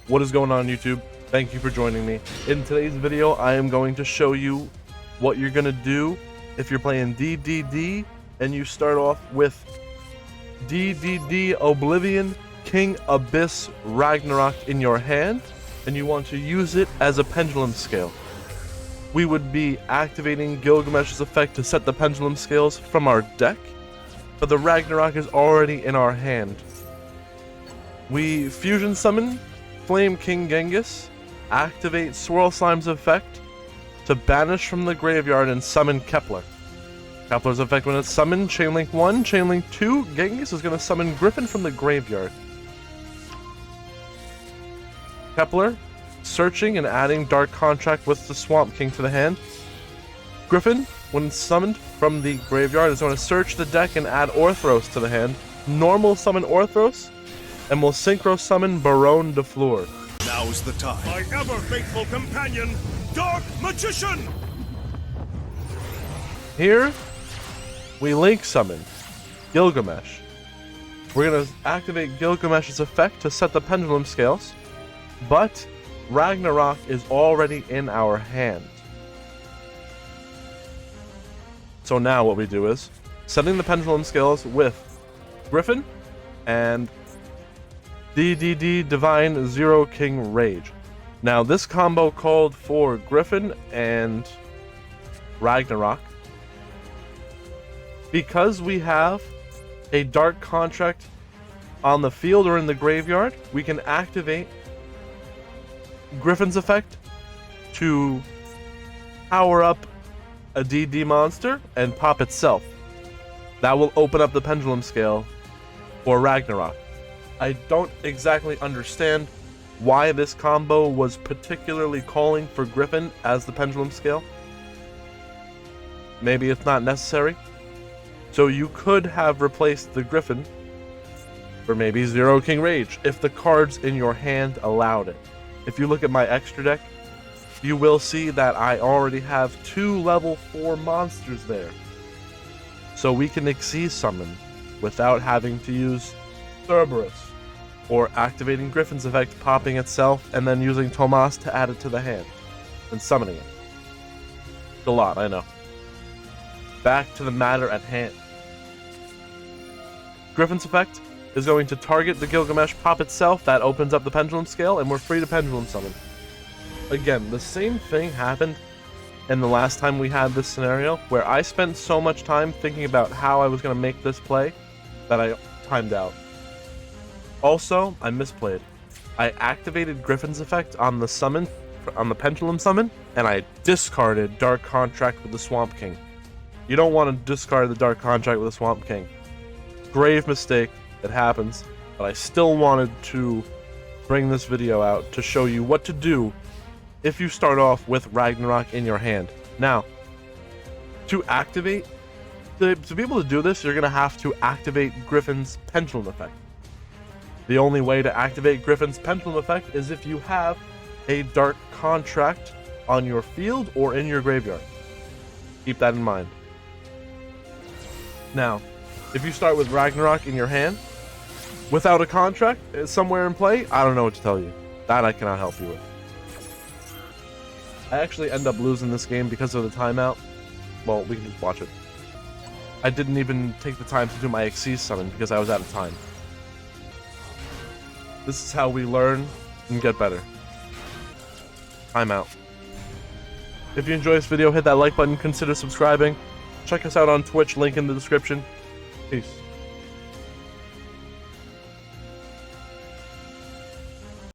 What is going on, YouTube? Thank you for joining me. In today's video, I am going to show you what you're going to do if you're playing DDD and you start off with DDD Oblivion King Abyss Ragnorak in your hand and you want to use it as a pendulum scale. We would be activating Gilgamesh's effect to set the pendulum scales from our deck, but the Ragnorak is already in our hand. We fusion summon Flame King Genghis, activate Swirl Slime's effect to banish from the graveyard and summon Kepler. Kepler's effect when it's summoned, Chainlink 1, Chainlink 2, Genghis is going to summon Griffin from the graveyard. Kepler, searching and adding Dark Contract with the Swamp King to the hand. Griffin, when summoned from the graveyard, is going to search the deck and add Orthros to the hand. Normal summon Orthros, and will synchro summon Baronne de Fleur. Now's the time. My ever-faithful companion, Dark Magician! Here, we link summon Gilgamesh. We're going to activate Gilgamesh's effect to set the pendulum scales, but Ragnorak is already in our hand. So now what we do is, setting the pendulum scales with Griffin and DDD Divine Zero King Rage. Now this combo called for Griffin and Ragnorak. Because we have a Dark Contract on the field or in the graveyard, we can activate Griffin's effect to power up a DD monster and pop itself. That will open up the pendulum scale for Ragnorak. I don't exactly understand why this combo was particularly calling for Griffin as the pendulum scale. Maybe it's not necessary. So you could have replaced the Griffin for maybe Zero King Rage if the cards in your hand allowed it. If you look at my extra deck, you will see that I already have 2 level 4 monsters there. So we can Xyz summon without having to use Cerberus, or activating Griffin's effect, popping itself, and then using Tomas to add it to the hand, and summoning it. It's a lot, I know. Back to the matter at hand. Griffin's effect is going to target the Gilgamesh, pop itself, that opens up the pendulum scale, and we're free to pendulum summon. Again, the same thing happened in the last time we had this scenario, where I spent so much time thinking about how I was going to make this play that I timed out. Also, I misplayed. I activated Griffin's effect on the summon, on the pendulum summon, and I discarded Dark Contract with the Swamp King. You don't want to discard the Dark Contract with the Swamp King. Grave mistake, it happens, but I still wanted to bring this video out to show you what to do if you start off with Ragnorak in your hand. Now, to activate, to be able to do this, you're going to have to activate Griffin's pendulum effect. The only way to activate Griffin's pendulum effect is if you have a Dark Contract on your field or in your graveyard. Keep that in mind. Now, if you start with Ragnorak in your hand, without a contract somewhere in play, I don't know what to tell you. That I cannot help you with. I actually end up losing this game because of the timeout. Well, we can just watch it. I didn't even take the time to do my Xyz summon because I was out of time. This is how we learn and get better. Timeout. If you enjoy this video, hit that like button, consider subscribing. Check us out on Twitch, link in the description. Peace.